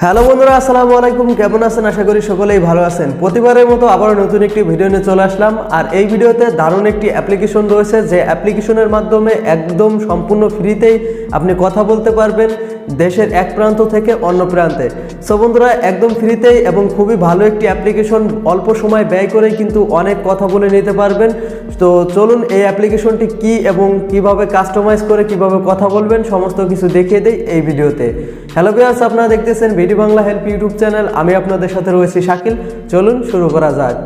Hello বন্ধুরা, আসসালামু আলাইকুম। কেমন আছেন? আশা করি সকলেই ভালো আছেন। প্রতিবারের মতো আবারও নতুন একটি ভিডিও নিয়ে চলে আসলাম। আর এই ভিডিওতে দারুণ একটি অ্যাপ্লিকেশন রয়েছে, যে অ্যাপ্লিকেশনের মাধ্যমে একদম সম্পূর্ণ ফ্রিতেই আপনি কথা বলতে পারবেন দেশের এক প্রান্ত থেকে অন্য প্রান্তে। সো বন্ধুরা, একদম ফ্রিতেই এবং খুবই ভালো একটি অ্যাপ্লিকেশন, অল্প সময় ব্যয় করেই কিন্তু অনেক কথা বলে নিতে পারবেন। তো চলুন এই অ্যাপ্লিকেশনটি কি এবং কিভাবে কাস্টমাইজ করে কিভাবে কথা বলবেন সমস্ত কিছু দেখিয়ে দেই এই ভিডিওতে। হ্যালো ভিউয়ার্স, আপনারা দেখতেছেন BD Bangla help YouTube channel. আমি আপনাদের সাথে রয়েছি শাকিল। চলুন শুরু করা যাক।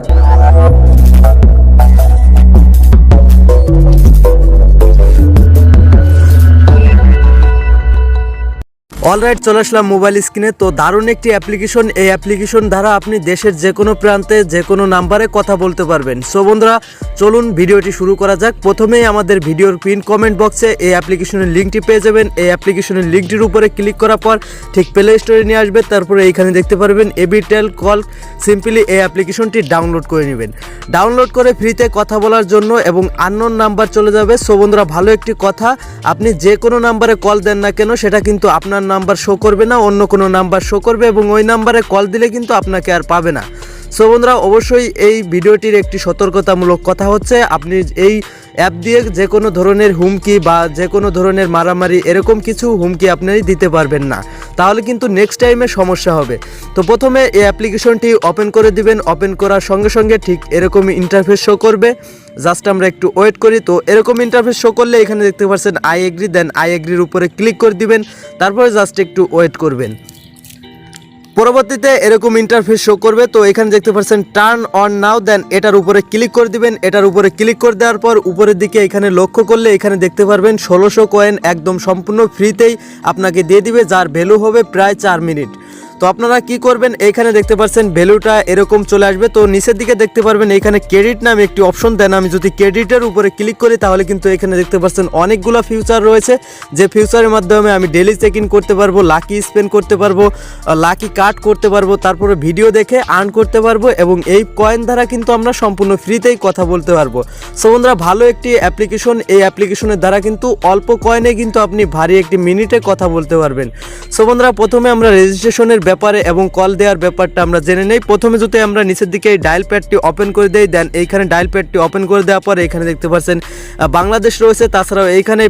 অলরাইট, চলে আসলাম মোবাইল স্ক্রিনে। তো দারুণ একটি অ্যাপ্লিকেশন। এই অ্যাপ্লিকেশন দ্বারা আপনি দেশের যে কোনো প্রান্তে যে কোনো নাম্বারে কথা বলতে পারবেন। সো বন্ধুরা, চলুন ভিডিওটি শুরু করা যাক। প্রথমেই আমাদের ভিডিওর পিন কমেন্ট বক্সে এই অ্যাপ্লিকেশনের লিঙ্কটি পেয়ে যাবেন। এই অ্যাপ্লিকেশনের লিঙ্কটির উপরে ক্লিক করার পর ঠিক প্লে স্টোরে নিয়ে আসবে। তারপরে এইখানে দেখতে পারবেন এবিটেল কল। সিম্পলি এই অ্যাপ্লিকেশনটি ডাউনলোড করে নেবেন। ডাউনলোড করে ফ্রিতে কথা বলার জন্য এবং আননোন নাম্বার চলে যাবে। সো বন্ধুরা, ভালো একটি কথা, আপনি যে কোনো নাম্বারে কল দেন না কেন সেটা কিন্তু আপনার নাম্বার শো করবে না, অন্য কোনো নাম্বার শো করবে এবং ওই নাম্বারে কল দিলে কিন্তু আপনাকে আর পাবে না। সো বন্ধুরা, অবশ্যই এই ভিডিওটির একটি সতর্কতামূলক কথা হচ্ছে, আপনি এই অ্যাপ দিয়ে যে কোনো ধরনের হুমকি বা যে কোনো ধরনের মারামারি এরকম কিছু হুমকি আপনি দিতে পারবেন না, তাহলে কিন্তু নেক্সট টাইমে সমস্যা হবে। তো প্রথমে এই অ্যাপ্লিকেশনটি ওপেন করে দিবেন। ওপেন করার সঙ্গে সঙ্গে ঠিক এরকমই ইন্টারফেস শো করবে। জাস্ট আমরা একটু ওয়েট করি। তো এরকম ইন্টারফেস শো করলে এখানে দেখতে পাচ্ছেন আই এগ্রি, দেন আই এগ্রির উপরে ক্লিক করে দিবেন। তারপরে জাস্ট একটু ওয়েট করবেন। পরবর্তীতে এরকম ইন্টারফেস শো করবে। তো এখানে দেখতে পাচ্ছেন টার্ন অন নাও, দেন এটার উপরে ক্লিক করে দিবেন। এটার উপরে ক্লিক করে দেওয়ার পর উপরের দিকে এখানে লক্ষ্য করলে এখানে দেখতে পারবেন 1600 কয়েন একদম সম্পূর্ণ ফ্রিতেই আপনাকে দিয়ে দিবে, যার ভ্যালু হবে প্রায় 4 মিনিট। তো আপনারা কি করবেন, এইখানে দেখতে পাচ্ছেন ভ্যালুটা এরকম চলে আসবে। তো নিচের দিকে দেখতে পারবেন এইখানে ক্রেডিট নামে একটি অপশন দেন। আমি যদি ক্রেডিটের উপরে ক্লিক করি তাহলে কিন্তু এখানে দেখতে পাচ্ছেন অনেকগুলো ফিউচার রয়েছে, যে ফিউচারের মাধ্যমে আমি ডেলি চেক ইন করতে পারবো, লাকি স্পেন্ড করতে পারবো, লাকি কার্ড করতে পারবো, তারপরে ভিডিও দেখে আর্ন করতে পারবো এবং এই কয়েন দ্বারা কিন্তু আমরা সম্পূর্ণ ফ্রিতেই কথা বলতে পারবো। সো বন্ধুরা, ভালো একটি অ্যাপ্লিকেশন। এই অ্যাপ্লিকেশনের দ্বারা কিন্তু অল্প কয়েনে কিন্তু আপনি ভারী একটি মিনিটে কথা বলতে পারবেন। সো বন্ধুরা, প্রথমে আমরা রেজিস্ট্রেশনের ব্যাপারে এবং কল দেওয়ার ব্যাপারটা আমরা জেনে নেই। প্রথমে যদি আমরা নিচের দিকে এই ডায়াল প্যাডটি ওপেন করে দেই, দেন এইখানে ডায়াল প্যাডটি ওপেন করে দেওয়ার পর এখানে দেখতে পাচ্ছেন বাংলাদেশ রয়েছে। তাছাড়াও এইখানে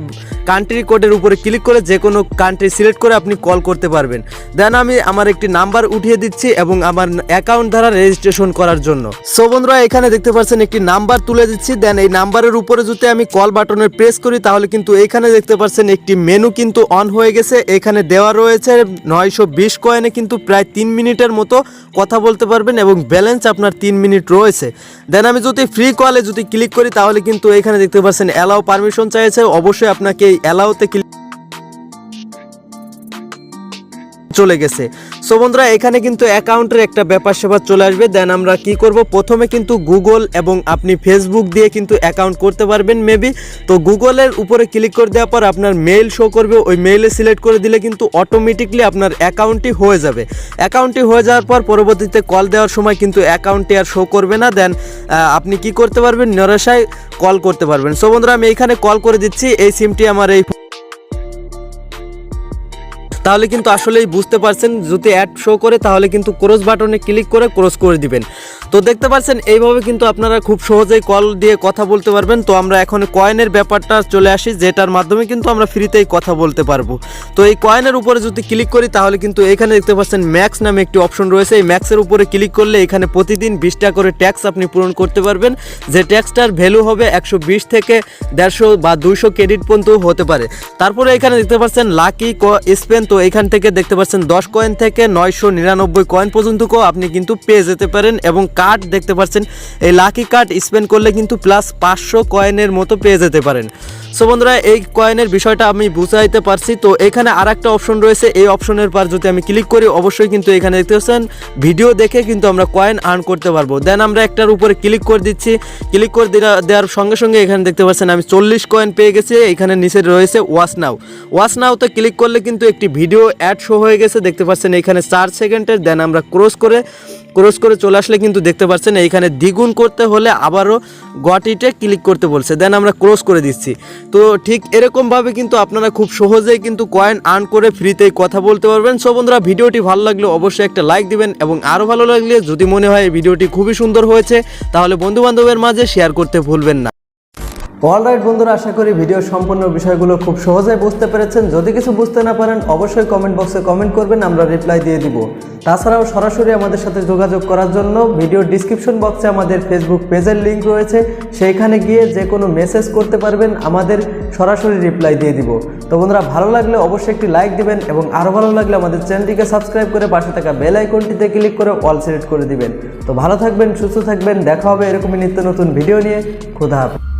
কান্ট্রি কোডের উপরে ক্লিক করে যে কোনো কান্ট্রি সিলেক্ট করে আপনি কল করতে পারবেন। দেন আমি আমার একটি নাম্বার উঠিয়ে দিচ্ছি এবং আমার অ্যাকাউন্ট দ্বারা রেজিস্ট্রেশন করার জন্য। সো বন্ধুরা, এখানে দেখতে পাচ্ছেন একটি নাম্বার তুলে দিচ্ছি। দেন এই নাম্বারের উপরে যদি আমি কল বাটনে প্রেস করি তাহলে কিন্তু এইখানে দেখতে পাচ্ছেন একটি মেনু কিন্তু অন হয়ে গেছে। এখানে দেওয়া রয়েছে 920 কয়েনে কিন্তু প্রায় 3 মিনিটের মতো কথা বলতে পারবেন এবং ব্যালেন্স আপনার 3 মিনিট রয়েছে। দেন আমি যদি ফ্রি কলে যদি ক্লিক করি তাহলে কিন্তু এখানে দেখতে পাচ্ছেন অ্যালাউ পারমিশন চাইছে। অবশ্যই আপনাকে এই অ্যালাউতে ক্লিক চলে গেছে। সো বন্ধুরা, এখানে কিন্তু অ্যাকাউন্টের একটা ব্যাপার সেবা চলে আসবে। দেন আমরা কি করব, প্রথমে কিন্তু গুগল এবং আপনি ফেসবুক দিয়ে কিন্তু অ্যাকাউন্ট করতে পারবেন মেবি। তো গুগলের উপরে ক্লিক করে দেওয়ার পর আপনার মেইল শো করবে, ওই মেইলে সিলেক্ট করে দিলে কিন্তু অটোমেটিকলি আপনার অ্যাকাউন্টটি হয়ে যাবে। অ্যাকাউন্টটি হয়ে যাওয়ার পর পরবর্তীতে কল দেওয়ার সময় কিন্তু অ্যাকাউন্টটি আর শো করবে না। দেন আপনি কি করতে পারবেন, নিরাশায় কল করতে পারবেন। সো বন্ধুরা, আমি এইখানে কল করে দিচ্ছি। এই সিমটি আমার এই, তাহলে কিন্তু আসলেই বুঝতে পারছেন যদি অ্যাড শো করে তাহলে কিন্তু ক্রস বাটনে ক্লিক করে ক্রস করে দিবেন। তো দেখতে পাচ্ছেন এইভাবে কিন্তু আপনারা খুব সহজেই কল দিয়ে কথা বলতে পারবেন। তো আমরা এখন কয়েনের ব্যাপারটা চলে আসি, যেটার মাধ্যমে কিন্তু আমরা ফ্রিতেই কথা বলতে পারবো। তো এই কয়েনের উপরে যদি ক্লিক করি তাহলে কিন্তু এখানে দেখতে পাচ্ছেন ম্যাক্স নামে একটি অপশন রয়েছে। এই ম্যাক্সের উপরে ক্লিক করলে এখানে প্রতিদিন 20 টাকা করে ট্যাক্স আপনি পূরণ করতে পারবেন, যে ট্যাক্সটার ভ্যালু হবে 120 থেকে 150 বা 200 ক্রেডিট পর্যন্ত হতে পারে। তারপরে এখানে দেখতে পাচ্ছেন লাকি স্পেন। তো এখান থেকে দেখতে পাচ্ছেন 10 কয়েন থেকে 999 কয়েন পর্যন্ত আপনি কিন্তু পেয়ে যেতে পারেন এবং কার্ড দেখতে পাচ্ছেন এই লাকি কার্ড স্পেন্ড করলে কিন্তু প্লাস 500 কয়েনের মতো পেয়ে যেতে পারেন। সো বন্ধুরা, এই কয়েনের বিষয়টা আমি বুঝাইতে পারছি। তো এখানে আরেকটা অপশন রয়েছে, এই অপশনের পর যদি আমি ক্লিক করি অবশ্যই কিন্তু এখানে দেখতে পাচ্ছেন ভিডিও দেখে কিন্তু আমরা কয়েন আর্ন করতে পারবো। দেন আমরা একটার উপরে ক্লিক করে দিচ্ছি। ক্লিক করে দেওয়ার সঙ্গে সঙ্গে এখানে দেখতে পাচ্ছেন আমি 40 কয়েন পেয়ে গেছি। এখানে নিচে রয়েছে ওয়াচ নাও। ওয়াচ নাওতে ক্লিক করলে কিন্তু একটি ভিডিও ভিডিও অ্যাড শো হয়ে গেছে, দেখতে পাচ্ছেন এইখানে 4 সেকেন্ডের। দেন আমরা ক্রস করে চলে আসলে কিন্তু দেখতে পাচ্ছেন এইখানে দ্বিগুণ করতে হলে আবারও গটিতে ক্লিক করতে বলছে। দেন আমরা ক্রস করে দিচ্ছি। তো ঠিক এরকমভাবে কিন্তু আপনারা খুব সহজেই কিন্তু কয়েন আর্ন করে ফ্রিতেই কথা বলতে পারবেন। সো বন্ধুরা, ভিডিওটি ভালো লাগলে অবশ্যই একটা লাইক দিবেন এবং আরও ভালো লাগলে যদি মনে হয় এই ভিডিওটি খুবই সুন্দর হয়েছে তাহলে বন্ধুবান্ধবের মাঝে শেয়ার করতে ভুলবেন না। অলরাইট বন্ধুরা, আশা করি ভিডিওর সম্পূর্ণ বিষয়গুলো খুব সহজেই বুঝতে পেরেছেন। যদি কিছু বুঝতে না পারেন অবশ্যই কমেন্ট বক্সে কমেন্ট করবেন, আমরা রিপ্লাই দিয়ে দিব। তাছাড়াও সরাসরি আমাদের সাথে যোগাযোগ করার জন্য ভিডিওর ডিসক্রিপশন বক্সে আমাদের ফেসবুক পেজের লিঙ্ক রয়েছে, সেইখানে গিয়ে যে কোনো মেসেজ করতে পারবেন, আমাদের সরাসরি রিপ্লাই দিয়ে দিব। তো বন্ধুরা, ভালো লাগলে অবশ্যই একটি লাইক দিবেন এবং আরও ভালো লাগলে আমাদের চ্যানেলটিকে সাবস্ক্রাইব করে পাশে থাকা বেল আইকনটিতে ক্লিক করে অল সিলেক্ট করে দিবেন। তো ভালো থাকবেন, সুস্থ থাকবেন, দেখা হবে এরকমই নিত্য নতুন ভিডিও নিয়ে। খোদা হাফেজ।